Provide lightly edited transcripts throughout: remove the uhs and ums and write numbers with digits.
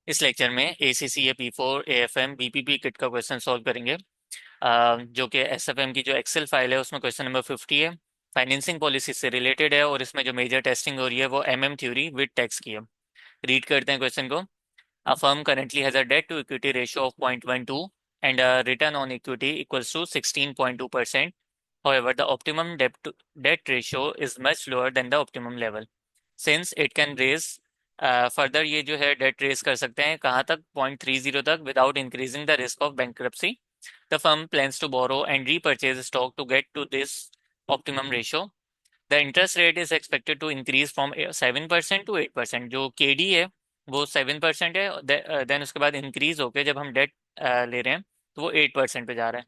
इस लेक्चर में ACCA P4 AFM BPP kit का क्वेश्चन सॉल्व करेंगे। जो कि SFM की जो एक्सेल फाइल है उसमें क्वेश्चन नंबर 50 है। फाइनेंसिंग पॉलिसी से रिलेटेड है और इसमें जो मेजर टेस्टिंग हो रही है वो थ्योरी विद टैक्स की है। रीड करते हैं क्वेश्चन को। A firm currently has a debt to equity ratio of 0.12 and a return on equity equals to 16.2%. However, the optimum debt ratio is much lower than the optimum level. Since it can raise further, ये जो है date raise कर सकते हैं कहाँ तक 0.30 तक without increasing the risk of bankruptcy. The firm plans to borrow and repurchase stock to get to this optimum ratio. The interest rate is expected to increase from 7% to 8%. जो KD है वो 7% है. देन उसके बाद increase होके जब हम date ले रहे हैं तो वो 8% पे जा रहा है.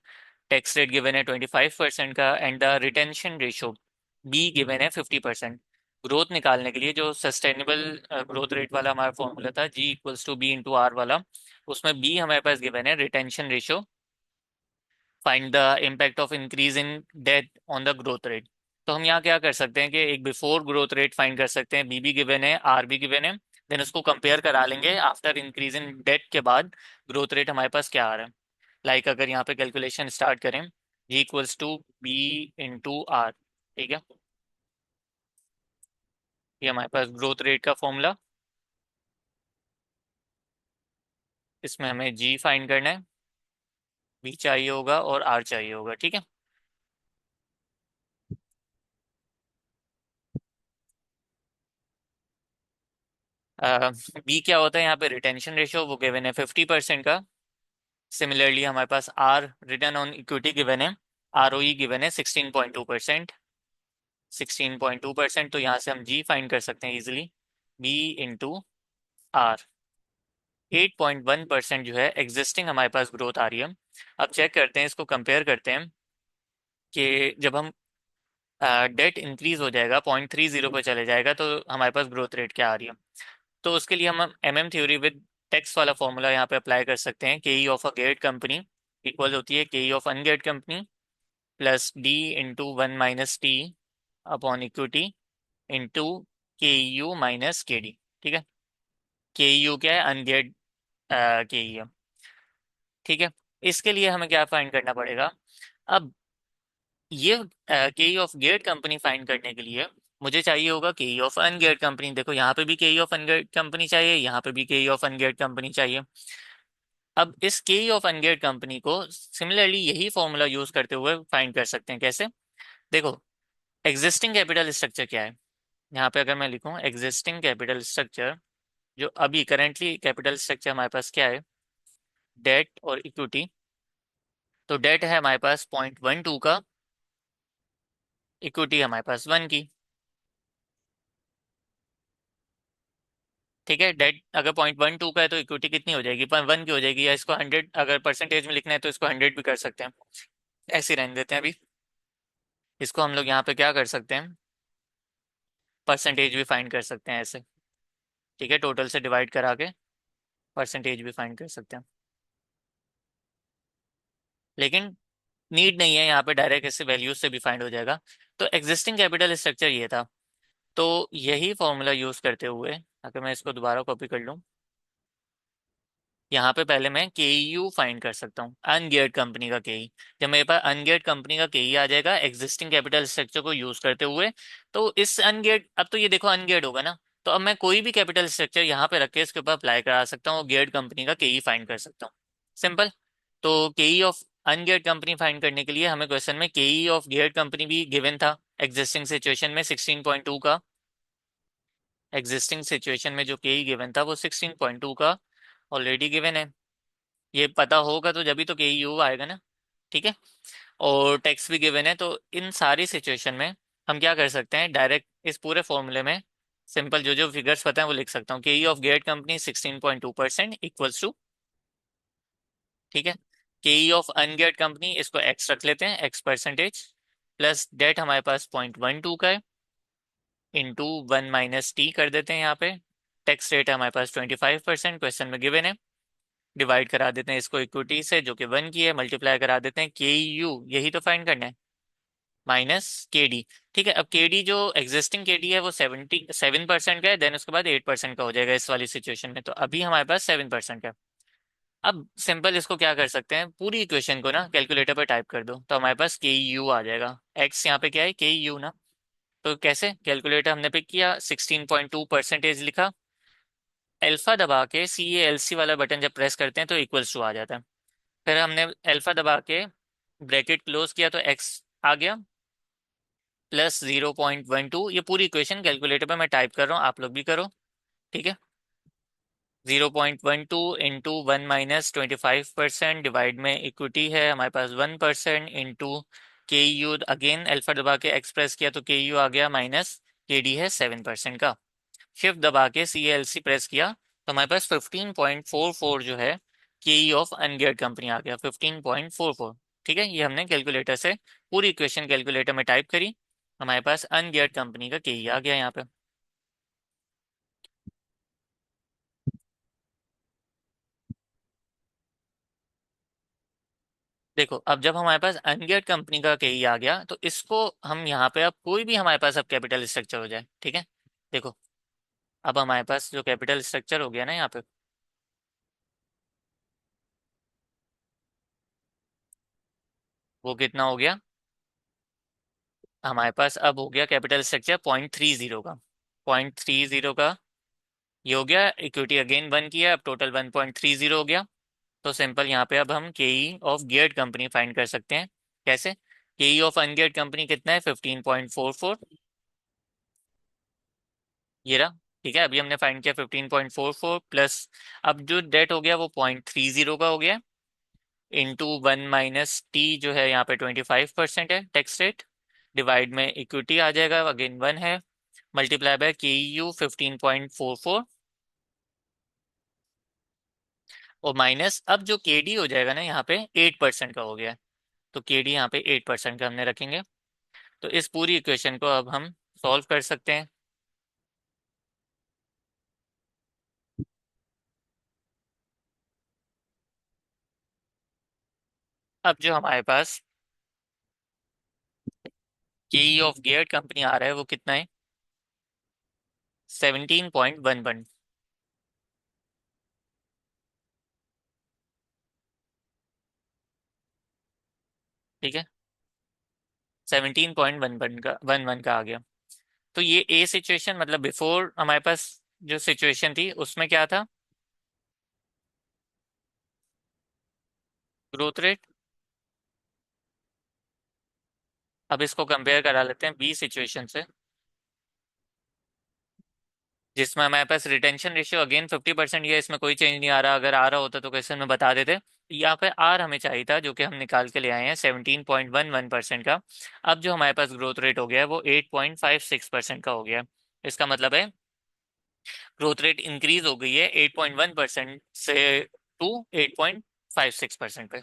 टैक्स रेट गिवन है 25% का and the retention ratio be given है 50%. ग्रोथ निकालने के लिए जो सस्टेनेबल ग्रोथ रेट वाला हमारा फॉर्मूला था G equals to B into R वाला, उसमें बी हमारे पास गिवन है retention ratio. Find the impact of increase in debt on the growth rate. तो हम यहाँ क्या कर सकते हैं कि एक बिफोर ग्रोथ रेट फाइंड कर सकते हैं. बी भी गिवन है, आर भी गिवन है. देन उसको कंपेयर करा लेंगे आफ्टर इंक्रीज इन डेट के बाद ग्रोथ रेट हमारे पास क्या आ रहा है. अगर यहाँ पे कैलकुलेशन स्टार्ट करें G equals to B into R. ठीक है, ये हमारे पास ग्रोथ रेट का फॉर्मूला. इसमें हमें G फाइंड करना है, B चाहिए होगा और R चाहिए होगा. ठीक है, बी क्या होता है यहाँ पे रिटेंशन रेशियो वो गिवन है 50% का. सिमिलरली हमारे पास are return on equity given है, ROE गिवन है 16.2%. 16.2%, तो यहाँ से हम G फाइंड कर सकते हैं इजिली. B into are. 8.1% जो है एग्जिस्टिंग हमारे पास ग्रोथ आ रही है. अब चेक करते हैं, इसको कंपेयर करते हैं कि जब हम डेट इंक्रीज हो जाएगा 0.30 पे चले जाएगा तो हमारे पास ग्रोथ रेट क्या आ रही है. तो उसके लिए हम थ्योरी विद टेक्स वाला फॉर्मूला यहाँ पे अप्लाई कर सकते हैं. KE ऑफ अ गेट कंपनी इक्वल होती है KE of ungeared company plus D into 1 - T upon equity into KU minus KD. ठीक है, KU क्या है, अनगेट KE है. ठीक है, इसके लिए हमें क्या फाइंड करना पड़ेगा. अब ये KE ऑफ गेट कंपनी फाइंड करने के लिए मुझे चाहिए होगा KE ऑफ अनगेट कंपनी. देखो यहाँ पे भी KE ऑफ अनगेट कंपनी चाहिए, यहाँ पे भी KE ऑफ अनगेट कंपनी चाहिए. अब इस KE ऑफ अनगेट कंपनी को सिमिलरली यही फॉर्मूला यूज करते हुए फाइंड कर सकते हैं. कैसे, देखो एग्जिस्टिंग कैपिटल स्ट्रक्चर क्या है. यहाँ पे अगर मैं लिखूँ एग्जिस्टिंग कैपिटल स्ट्रक्चर, जो अभी करेंटली कैपिटल स्ट्रक्चर हमारे पास क्या है, डेट और इक्विटी. तो डेट है हमारे पास 0.12 का, इक्विटी हमारे पास 1 की. ठीक है, डेट अगर 0.12 का है तो इक्विटी कितनी हो जाएगी, 1 की हो जाएगी. या इसको 100 अगर परसेंटेज में लिखना है तो इसको 100 भी कर सकते हैं. ऐसे ही रहने देते हैं अभी. इसको हम लोग यहाँ पे क्या कर सकते हैं, परसेंटेज भी फाइंड कर सकते हैं ऐसे. ठीक है, टोटल से डिवाइड करा के परसेंटेज भी फाइंड कर सकते हैं. लेकिन नीड नहीं है, यहाँ पे डायरेक्ट ऐसे वैल्यूज से भी फाइंड हो जाएगा. तो एग्जिस्टिंग कैपिटल स्ट्रक्चर ये था. तो यही फॉर्मूला यूज करते हुए अगर मैं इसको दोबारा कॉपी कर लूँ, यहाँ पे पहले मैं KU फाइंड कर सकता हूँ, अनगियर्ड कंपनी का KE. जब मेरे पास अनगियर्ड कंपनी का KE आ जाएगा एग्जिस्टिंग कैपिटल स्ट्रक्चर को यूज करते हुए, तो इस अनगियर्ड, अब तो ये देखो अनगियर्ड होगा ना, तो अब मैं कोई भी कैपिटल स्ट्रक्चर यहाँ पे रख के इसके ऊपर अप्लाई करा सकता हूँ, गियर्ड कंपनी का KE फाइंड कर सकता हूँ. सिंपल. तो KE ऑफ अनगियर्ड कंपनी फाइंड करने के लिए हमें क्वेश्चन में KE ऑफ गियर्ड कंपनी भी गिवन था एग्जिस्टिंग सिचुएशन में 16.2 का. एग्जिस्टिंग सिचुएशन में जो KE गिवन था वो 16.2 का ऑलरेडी गिवन है. ये पता होगा तो जब भी तो KU आएगा ना. ठीक है, और टैक्स भी गिवन है. तो इन सारी सिचुएशन में हम क्या कर सकते हैं, डायरेक्ट इस पूरे फॉर्मूले में सिंपल जो जो फिगर्स पता है वो लिख सकता हूँ. KE ऑफ गेट कंपनी 16.2% इक्वल्स टू, ठीक है, KE ऑफ अनगेट कंपनी, इसको एक्स रख लेते हैं, एक्स परसेंटेज, प्लस डेट हमारे पास 0.12 का है, इंटू 1 - T कर देते हैं यहाँ पे. टैक्स रेट है हमारे पास 25%, क्वेश्चन में गिवन है. डिवाइड करा देते हैं इसको इक्विटी से जो कि 1 की है, मल्टीप्लाई करा देते हैं KU, यही तो फाइंड करना है. -KD। ठीक है, अब KD जो एग्जिस्टिंग KD है वो 77% का है, देन उसके बाद 8% का हो जाएगा इस वाली सिचुएशन में, तो अभी हमारे पास 7% का है। अब सिंपल इसको क्या कर सकते हैं, पूरी इक्वेशन को ना कैलकुलेटर पर टाइप कर दो तो हमारे पास KU आ जाएगा। एक्स यहाँ पे क्या है, KU ना। तो कैसे, कैलकुलेटर हमने पिक किया, 16.2% लिखा, अल्फा दबा के CALC वाला बटन जब प्रेस करते हैं तो इक्वल्स टू आ जाता है। फिर हमने अल्फा दबा के ब्रैकेट क्लोज किया तो एक्स आ गया, +0.12। ये पूरी इक्वेशन कैलकुलेटर पे मैं टाइप कर रहा हूँ, आप लोग भी करो। ठीक है, 0.12 इंटू 1 - 25% डिवाइड में इक्विटी है हमारे पास 1%, इंटू KU, अगेन अल्फा दबा के एक्सप्रेस किया तो KU आ गया, -KD है 7% का। शिफ्ट दबा के CALC प्रेस किया तो हमारे पास 15.44 जो है KE ऑफ अनगियर्ड कंपनी आ गया, 15.44। ठीक है, ये हमने कैलकुलेटर से पूरी इक्वेशन कैलकुलेटर में टाइप करी, हमारे पास अनगियर्ड कंपनी का KE आ गया यहाँ पे। देखो, अब जब हमारे पास अनगियर्ड कंपनी का KE आ गया तो इसको हम यहाँ पे, अब कोई भी हमारे पास अब कैपिटल स्ट्रक्चर हो जाए, ठीक है। देखो, अब हमारे पास जो कैपिटल स्ट्रक्चर हो गया ना यहाँ पे, वो कितना हो गया, हमारे पास अब हो गया कैपिटल स्ट्रक्चर 0.30 का, 0.30 का ये हो गया। इक्विटी अगेन 1 किया, अब टोटल 1.30 हो गया। तो सिंपल यहाँ पे अब हम KE of geared company find कर सकते हैं। कैसे, KE ऑफ अनगियर्ड कंपनी कितना है, 15.44, ये रहा। ठीक है, अभी हमने फाइंड किया 15.44 प्लस, अब जो डेट हो गया वो 0.30 का हो गया, इंटू 1 - T जो है यहाँ पे 25% है टैक्स रेट, डिवाइड में इक्विटी आ जाएगा, अगेन 1 है, मल्टीप्लाई बाय KU 15.44, और माइनस, अब जो KD हो जाएगा ना यहाँ पे 8% का हो गया है, तो KD यहाँ पे 8% का हमने रखेंगे। तो इस पूरी इक्वेशन को अब हम सॉल्व कर सकते हैं। अब जो हमारे पास KE ऑफ गियर्ड कंपनी आ रहा है वो कितना है, 17.11। ठीक है, 17.11 का 11 का आ गया। तो ये ए सिचुएशन, मतलब बिफोर हमारे पास जो सिचुएशन थी उसमें क्या था, ग्रोथ रेट। अब इसको कंपेयर करा लेते हैं बी सिचुएशन से, जिसमें हमारे पास रिटेंशन रेशियो अगेन 50% ही है, इसमें कोई चेंज नहीं आ रहा, अगर आ रहा होता तो क्वेश्चन में बता देते। यहाँ पे आर हमें चाहिए था जो कि हम निकाल के ले आए हैं 17.11% का। अब जो हमारे पास ग्रोथ रेट हो गया है वो 8.56% का हो गया है। इसका मतलब है ग्रोथ रेट इंक्रीज हो गई है 8.1% से टू 8.56% पे।